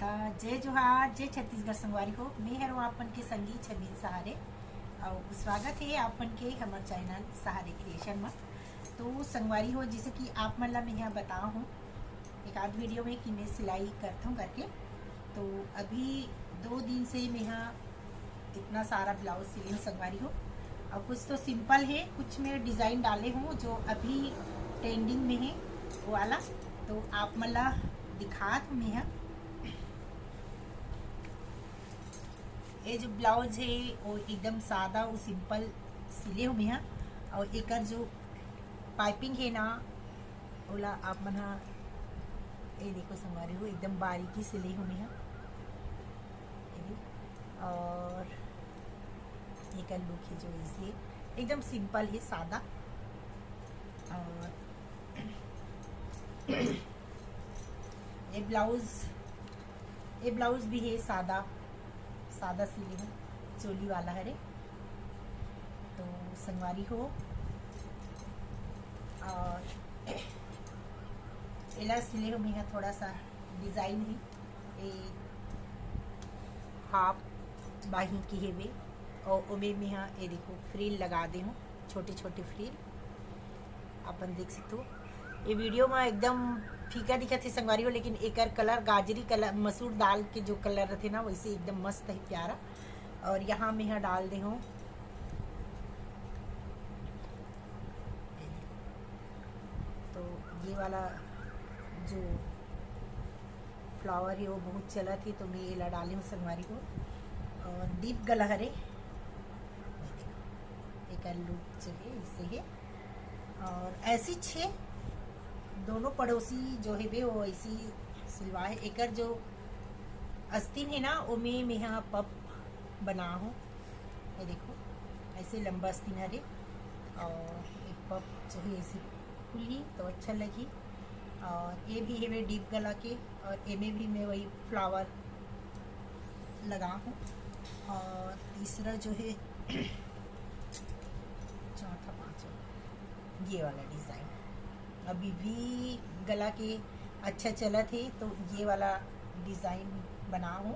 जय जोहार, जय छत्तीसगढ़ संगवारी हो। मैं हूँ आपन के संगी छवि सहारे और स्वागत है आपन के हमारे चैनल सहारे क्रिएशन में। तो संगवारी हो, जैसे कि आप मन ला मैं यहाँ बताओ हूँ एक आध वीडियो में कि मैं सिलाई करता हूँ करके। तो अभी 2 दिन से मैं यहाँ इतना सारा ब्लाउज सिली हूँ संगवारी हो, और कुछ तो सिंपल है, कुछ में डिज़ाइन डाले हूँ जो अभी ट्रेंडिंग में है वो वाला। तो आप मन ला दिखा दूँ मैं यहाँ। ये जो ब्लाउज है वो एकदम सादा और सिंपल सिले हूँ मैं, और एक जो पाइपिंग है ना ओला आप मन ये देखो संगवारी हो, एकदम बारीकी सिले हूँ मैं। और एक लुक है जो इसे एकदम सिंपल है, सादा। और ये ब्लाउज भी है सादा सिली हूँ, चोली वाला है रे। तो संगवारी हो, और एला सिले हूँ मैं थोड़ा सा डिजाइन है, ये हाफ बाही की है वे, और उमे में यहाँ ये देखो फ्रिल लगा दे हूँ, छोटे छोटे फ्रिल अपन देख सकते हो। ये वीडियो में एकदम फीका दिखत है संगवारी हो, लेकिन एक कलर गाजरी कलर, मसूर दाल के जो कलर रहते ना वैसे एकदम मस्त है, प्यारा। और यहाँ मैं यहाँ डाल दे हूँ तो ये वाला जो फ्लावर है वो बहुत चला थी, तो मैं ये ला डाली हूँ संगवारी को। और डीप गला हरे एक लुक जो है इससे है। और ऐसी 6 दोनों पड़ोसी जो है वे वो ऐसी सिलवा है। एक जो अस्तीन है ना वो मैं यहाँ पप बना हूँ, ये देखो ऐसे लंबा अस्तीन है रे। और एक पप जो है ऐसी खुली तो अच्छा लगी। और ये भी है वे डीप गला के, और ये में भी मैं वही फ्लावर लगा हूँ। और तीसरा जो है चौथा पांचवा ये वाला डिज़ाइन अभी भी गला के अच्छा चला थे, तो ये वाला डिज़ाइन बना हूँ।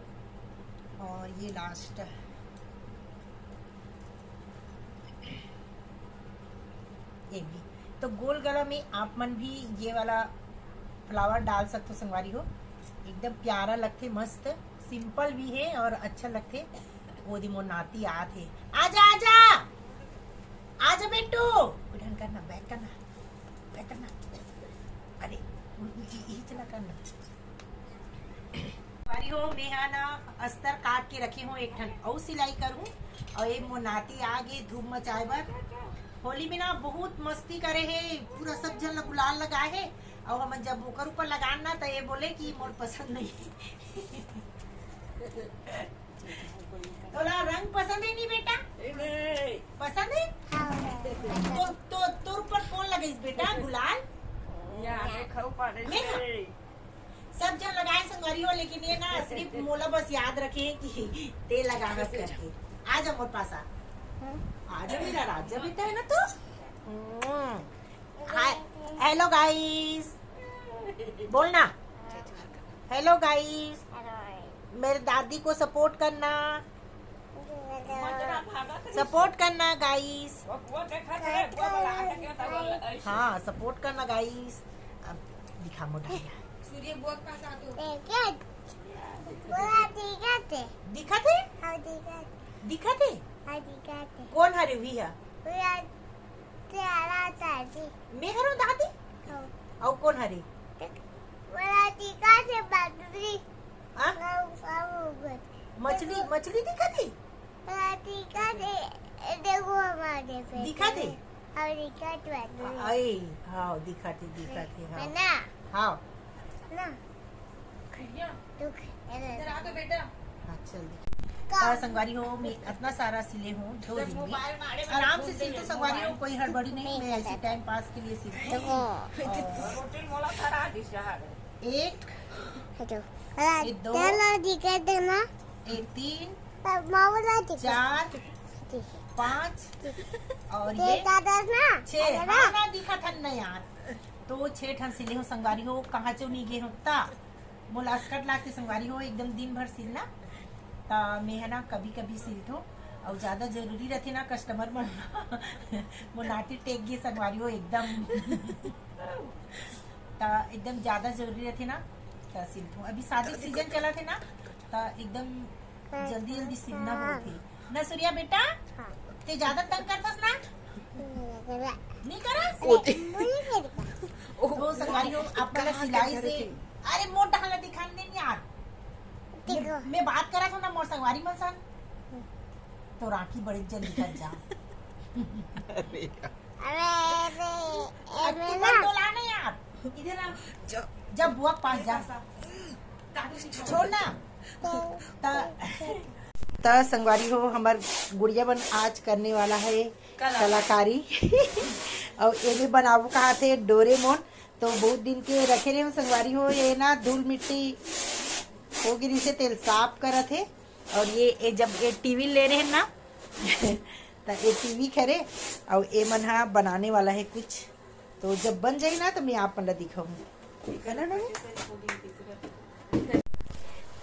और ये लास्ट ये भी तो गोल गला में आप मन भी ये वाला फ्लावर डाल सकते हो संगवारी हो, एकदम प्यारा लगते, मस्त सिंपल भी है और अच्छा लगते। वो दी मोर नाती आते, आजा आजा आजा बेटू, उठन करना, बैठ करना, बैठ करना, अरे यही चला करना। संगवारी हो, मैं यहाँ ना अस्तर काट के रखे हूँ, एक ठन और सिलाई करूँ। और ये मोनाती आगे धूप मचाए बर होली में ना बहुत मस्ती करे है, पूरा सब जन गुलाल लगाए है। और हम जब ओकर ऊपर लगाना तो ये बोले कि मोर पसंद नहीं तोला रंग पसंद है नहीं बेटा? पसंद है? तो तोर ऊपर कौन लगाइस बेटा गुलाल? सब जन लगाए संगवारी हो, लेकिन ये ना सिर्फ मोला बस याद रखे कि ते लगाना करके। आजा मोर पास आजा मेरा राजा बेटा है ना तू। हाय, हेलो गाइस बोलना, हेलो गाइस, मेरे दादी को सपोर्ट करना, सपोर्ट करना गाइस, हाँ सपोर्ट करना गाइस। अब दिखा मोटा सूर्य बुआ का दिखाते कौन हरे हुई है? मैं हरो दादी, और कौन हरे? मछली दिखाती, देखो हमारे पे दिखाते हाँ दिखाते हाँ हाँ ना बेटा। हाँ चल संगवारी हो, मैं इतना सारा सिले हूँ 2 दिन में, आराम से सिलते संगवारी हो, कोई हड़बड़ी नहीं, मैं ऐसे टाइम पास के लिए सिलती हूँ। एक ये 2 ये 3 4 5 और ये 6 ना दिखा था ना यार। तो 6 ठन सिले हूँ संगवारी हो, कहाँ चो नहीं गे होता मोला स्कर्ट लाके संगवारी हो एकदम दिन भर सिलना ता मैं है ना कभी कभी सिलथो और ज्यादा जरूरी रहते ना कस्टमर मन वो नाटी टेक गे संगवारी हो एकदम ता एकदम ज्यादा जरूरी रहते ना ता सिलथो। अभी शादी सीजन चला थे ना ता एकदम जल्दी जल्दी सिलना होते ना। सूर्या बेटा हाँ ते ज्यादा तंग करतस ना नहीं करस तो संगवारी हो आप वाला सिलाई से अरे मोट ढाला दिखाने नहीं यार देखो मैं बात करा था ना मोर संगवारी मन सन तो राखी बड़ी जल्दी कर जा अरे तू मत डोलाना यार इधर आ जब बुआ के पास जा छोड़ ना ता संगवारी हो हमार गुड़िया बन आज करने वाला है कलाकारी और ये भी बनाबू कहा थे डोरेमोन तो बहुत दिन के रखे रहे संगवारी हो। ये ना धूल मिट्टी हो गिरी से तेल साफ करा थे और ये जब ये टीवी ले रहे हैं ना तो ये टीवी खरे और ये मन हा बनाने वाला है कुछ तो जब बन जाए ना तो मैं आप मन दिखाऊँ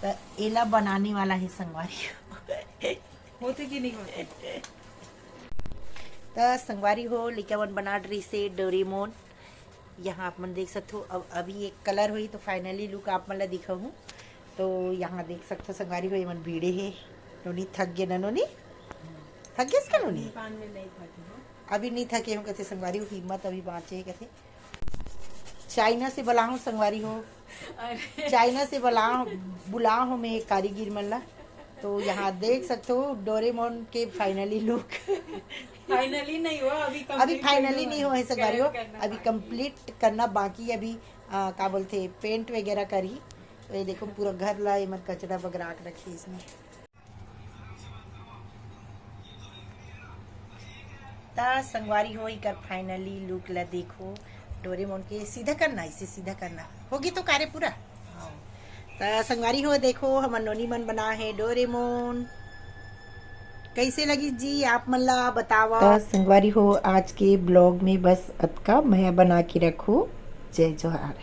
तो एला बनाने वाला है संगवारी होते कि नहीं होते तो संगवारी हो लिखा मन बना रही से डोरेमोन। यहाँ आप मन देख सकते हो अब अभी एक कलर हुई तो फाइनली लुक आप मन ला दिखाऊँ तो यहाँ देख सकते हो संगवारी हो ये मन भीड़े है नोनी थक गए ना नोनी थक गए इसका नोनी पान में नहीं खाती हूँ अभी नहीं थके हम कहते संगवारी हो हिम्मत अभी बाँचे कहते चाइना से बुलाऊँ संगवारी हो चाइना से बुलाऊँ हो मैं कारीगिर मन ला तो यहाँ देख सकते हो डोरेमोन के फाइनली लुक फाइनली नहीं हुआ अभी फाइनली नहीं हुआ है संगवारी हो अभी कंप्लीट करना बाकी अभी क्या बोलते पेंट वगैरह करी तो ये देखो पूरा घर ला ये मत कचरा वगैरह के रखी इसमें ता संगवारी हो कर फाइनली लुक ला देखो डोरेमोन के सीधा करना इसे सीधा करना होगी तो कार्य पूरा ता संगवारी हो देखो हमार नोनी मन बना है डोरेमोन कैसे लगी जी आप मन ला बतावा। संगवारी हो आज के ब्लॉग में बस अतका मैं बना के रखू। जय जोहार।